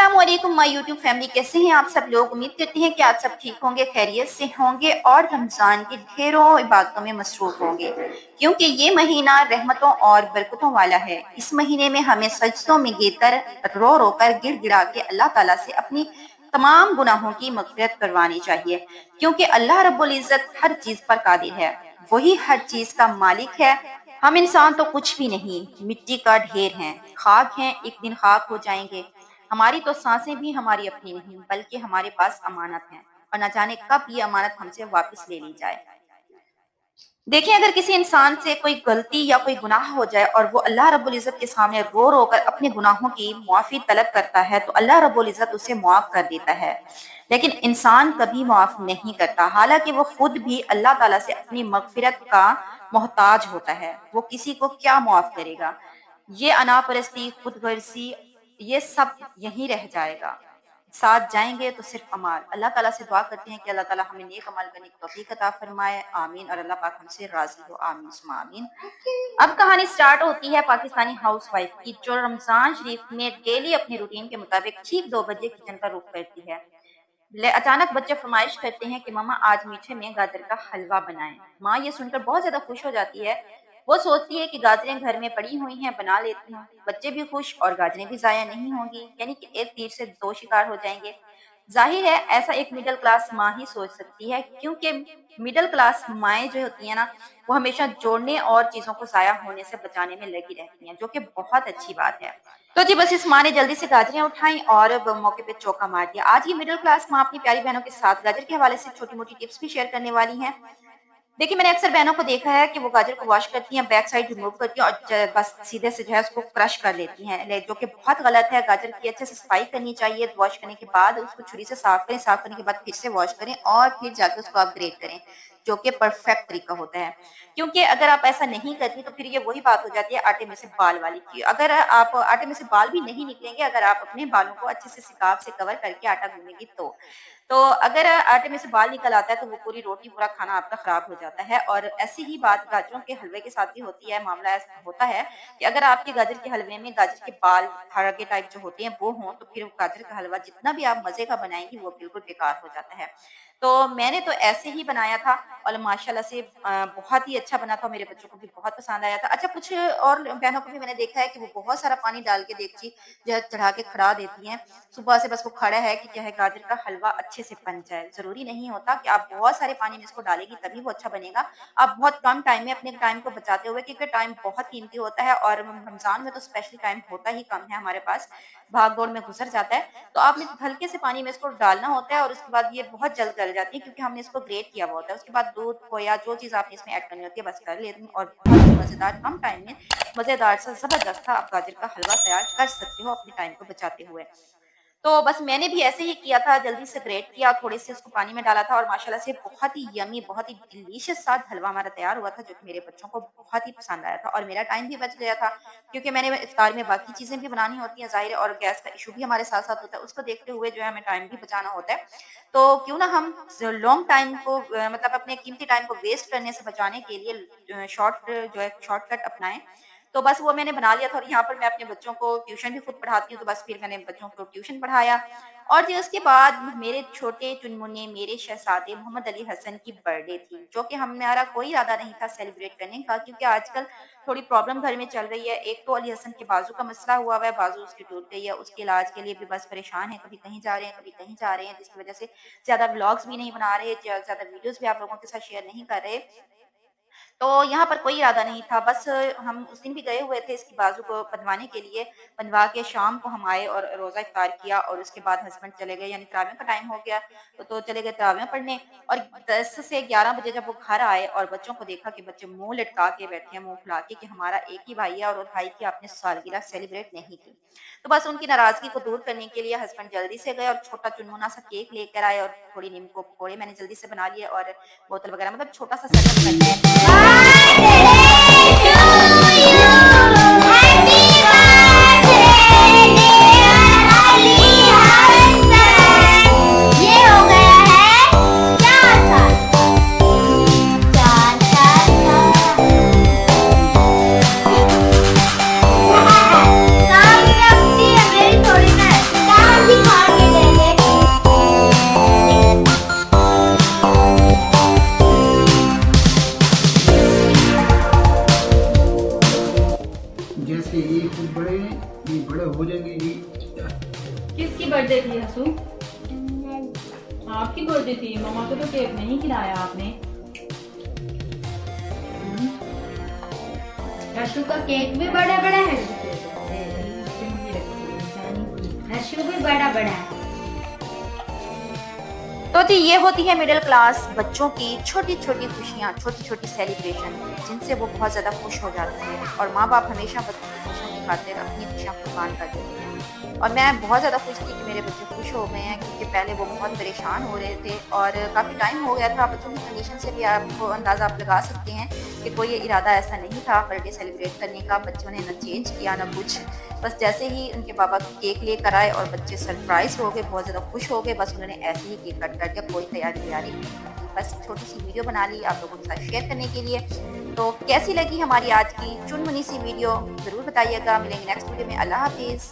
अस्सलामुअलैकुम my YouTube family, कैसे हैं आप सब लोग। उम्मीद करते हैं कि आप सब ठीक होंगे, खैरियत से होंगे और रमज़ान की ढेरों इबादतों में मसरूफ होंगे, क्योंकि ये महीना रहमतों और बरकतों वाला है। इस महीने में हमें सजदों में गिरकर रो रो कर गिड़-गिड़ा के अल्लाह ताला से अपनी तमाम गुनाहों की मग़फ़िरत करवानी चाहिए, क्योंकि अल्लाह रब्बुल इज़्ज़त हर चीज़ पर कादिर है, वही हर चीज़ का मालिक है। हम इंसान तो कुछ भी नहीं, मिट्टी का ढेर हैं, खाक हैं, एक दिन खाक हो जाएंगे। हमारी तो सांसें भी हमारी अपनी नहीं, बल्कि हमारे पास अमानत है और न जाने कब ये अमानत हमसे वापस ले ली जाए। देखिए, अगर किसी इंसान से कोई गलती या कोई गुनाह हो जाए और वो अल्लाह रब्बुल इज़्ज़त के सामने रो रो कर अपने गुनाहों की मुआफ़ी तलब करता है, तो अल्लाह रब्बुल इज़्ज़त उसे मुआफ़ कर देता है। लेकिन इंसान कभी मुआफ़ नहीं करता, हालांकि वो खुद भी अल्लाह ताला से अपनी मग़फ़िरत का मोहताज होता है। वो किसी को क्या मुआफ़ करेगा। ये अनापरस्ती, खुदगर्ज़ी, ये सब यहीं रह जाएगा। साथ जाएँगे तो सिर्फ़ अमाल। अल्लाह ताला से दुआ करते हैं कि अल्लाह ताला हमें नेक अमल करने की तौफ़ीक अता फ़रमाए, आमीन। और अल्लाह पाक हमसे राज़ी हो, आमीन सुम्मा आमीन। अब कहानी स्टार्ट होती है पाकिस्तानी हाउसवाइफ की, जो रमज़ान शरीफ में डेली अपनी रूटीन के मुताबिक ठीक 2 बजे किचन का रुख करती है। अचानक बच्चे फरमाइश करते हैं कि मम्मा आज मीठे में गाजर का हलवा बनाएं। माँ ये सुनकर बहुत ज्यादा खुश हो जाती है। वो सोचती है कि गाजरें घर में पड़ी हुई हैं, बना लेती हूँ। बच्चे भी खुश और गाजरें भी जाया नहीं होंगी, यानी कि एक तीर से दो शिकार हो जाएंगे। जाहिर है ऐसा एक मिडिल क्लास माँ ही सोच सकती है, क्योंकि मिडिल क्लास माएँ जो होती हैं ना, वो हमेशा जोड़ने और चीजों को जाया होने से बचाने में लगी रहती हैं, जो कि बहुत अच्छी बात है। तो जी बस इस माँ ने जल्दी से गाजरें उठाई और मौके पे चौका मार दिया। आज ये मिडिल क्लास माँ अपनी प्यारी बहनों के साथ गाजर के हवाले से छोटी-मोटी टिप्स भी शेयर करने वाली हैं। देखिए, मैंने अक्सर बहनों को देखा है कि वो गाजर को वॉश करती हैं, बैक साइड रिमूव करती हैं और बस सीधे से जो है उसको क्रश कर लेती हैं, जो कि बहुत गलत है। गाजर की अच्छे से सफाई करनी चाहिए। वॉश करने के बाद उसको छुरी से साफ करें, साफ करने के बाद फिर से वॉश करें और फिर जाके उसको आप ग्रेट करें, जो कि परफेक्ट तरीका होता है। क्योंकि अगर आप ऐसा नहीं करती तो फिर ये वही बात हो जाती है आटे में से बाल वाली की। अगर आप आटे में से बाल भी नहीं निकलेंगे अगर आप अपने बालों को अच्छे से सिकाफ से कवर करके आटा गूंदेंगी तो अगर आटे में से बाल निकल आता है तो वो पूरी रोटी, पूरा खाना आपका खराब हो जाता है। और ऐसी ही बात गाजरों के हलवे के साथ भी होती है। मामला ऐसा होता है कि अगर आपके गाजर के हलवे में गाजर के बाल धागे टाइप जो होते हैं वो हों, तो फिर गाजर का हलवा जितना भी आप मजे का बनाएंगी वो बिल्कुल बेकार हो जाता है। तो मैंने तो ऐसे ही बनाया था और माशाल्लाह से बहुत ही अच्छा बना था। मेरे बच्चों को भी बहुत पसंद आया था। अच्छा, कुछ और बहनों को भी मैंने देखा है कि वो बहुत सारा पानी डाल के देगची जो है चढ़ा के खड़ा देती हैं। सुबह से बस वो खड़ा है कि क्या है गाजर का हलवा अच्छे से बन जाए। ज़रूरी नहीं होता कि आप बहुत सारे पानी में इसको डालेंगी तभी वो अच्छा बनेगा। आप बहुत कम टाइम में अपने टाइम को बचाते हुए, क्योंकि टाइम बहुत कीमती होता है और रमज़ान में तो स्पेशली टाइम होता ही कम है हमारे पास, भाग-दौड़ में गुज़र जाता है। तो आपने हल्के से पानी में इसको डालना होता है और उसके बाद ये बहुत जल्द गल जाती है, क्योंकि हमने इसको ग्रेट किया हुआ होता है। उसके बाद दूध, खोया, जो चीज़ आपने इसमें ऐड करनी होती है बस कर लेती हूँ और बहुत ही मज़ेदार, कम टाइम में मज़ेदार सा ज़बरदस्त सा आप गाजर का हलवा तैयार कर सकते हो अपने टाइम को बचाते हुए। तो बस मैंने भी ऐसे ही किया था, जल्दी से ग्रेट किया, थोड़े से उसको पानी में डाला था और माशाल्लाह से बहुत ही यम्मी, बहुत ही डिलीशियस सा हलवा हमारा तैयार हुआ था, जो कि मेरे बच्चों को बहुत ही पसंद आया था और मेरा टाइम भी बच गया था, क्योंकि मैंने इफ्तार में बाकी चीज़ें भी बनानी होती हैं ज़ाहिर है और गैस का इश्यू भी हमारे साथ-साथ होता है, उसको देखते हुए जो है हमें टाइम भी बचाना होता है। तो क्यों ना हम लॉन्ग टाइम को मतलब अपने कीमती टाइम को वेस्ट करने से बचाने के लिए शॉर्टकट अपनाएँ। तो बस वो मैंने बना लिया था और यहाँ पर मैं अपने बच्चों को ट्यूशन भी खुद पढ़ाती हूँ, तो बस फिर मैंने बच्चों को ट्यूशन पढ़ाया। और जी उसके बाद मेरे छोटे चुनमुने, मेरे शहज़ादे मोहम्मद अली हसन की बर्थडे थी, जो कि हमारा कोई इरादा नहीं था सेलिब्रेट करने का, क्योंकि आजकल थोड़ी प्रॉब्लम घर में चल रही है। एक तो अली हसन के बाजू का मसला हुआ हुआ है, बाजू उसकी टूट गई है, उसके इलाज के लिए भी बस परेशान है, कभी कहीं जा रहे हैं, कभी कहीं जा रहे हैं, जिसकी वजह से ज़्यादा व्लॉग्स भी नहीं बना रहे, ज़्यादा वीडियोज़ भी आप लोगों के साथ शेयर नहीं कर रहे। तो यहाँ पर कोई इरादा नहीं था, बस हम उस दिन भी गए हुए थे इसकी बाजू को बनवाने के लिए। बनवा के शाम को हम आए और रोज़ा इफ्तार किया और उसके बाद हस्बैंड चले गए, यानी तरावियों का टाइम हो गया, तो चले गए तरावियाँ पढ़ने। और 10 से 11 बजे जब वो घर आए और बच्चों को देखा कि बच्चे मुँह लटका के बैठे हैं, मुँह फुला के, कि हमारा एक ही भाई है और वो भाई की आपने सालगिरह सेलिब्रेट नहीं की। तो बस उनकी नाराज़गी को दूर करने के लिए हस्बैंड जल्दी से गए और छोटा चुनमुना सा केक लेकर आए और थोड़ी नींबू के पकौड़े मैंने जल्दी से बना लिए और बोतल वगैरह, मतलब छोटा-सा सेटअप करके हो जाएंगे जी। किसकी बर्थडे थी हसू? आपकी बर्थडे थी। मम्मा को तो केक नहीं खिलाया आपने। हर्षु का केक भी बड़ा बड़ा है। हर्षु भी बड़ा बड़ा है। तो जी ये होती है मिडिल क्लास बच्चों की छोटी छोटी खुशियाँ, छोटी छोटी सेलिब्रेशन, जिनसे वो बहुत ज़्यादा खुश हो जाते हैं और माँ बाप हमेशा बच्चों की खुशियों की खातिर अपनी खुशियाँ कुर्बान कर देते हैं। और मैं बहुत ज़्यादा खुश थी कि मेरे बच्चे खुश हो गए हैं, क्योंकि पहले वो बहुत परेशान हो रहे थे और काफ़ी टाइम हो गया था। बच्चों की कंडीशन से भी आपको अंदाज़ा आप लगा सकते हैं कि कोई इरादा ऐसा नहीं था बर्थडे सेलिब्रेट करने का। बच्चों ने ना चेंज किया ना कुछ, बस जैसे ही उनके पापा केक लेकर आए और बच्चे सरप्राइज हो गए, बहुत ज़्यादा खुश हो गए। बस उन्होंने ऐसे ही केक कट कर दिया, कोई तैयारी वैयारी नहीं की। बस छोटी सी वीडियो बना ली आप लोगों के साथ शेयर करने के लिए। तो कैसी लगी हमारी आज की चुनमुनी सी वीडियो ज़रूर बताइएगा। मिलेंगे नेक्स्ट वीडियो में। अल्लाह हाफिज़।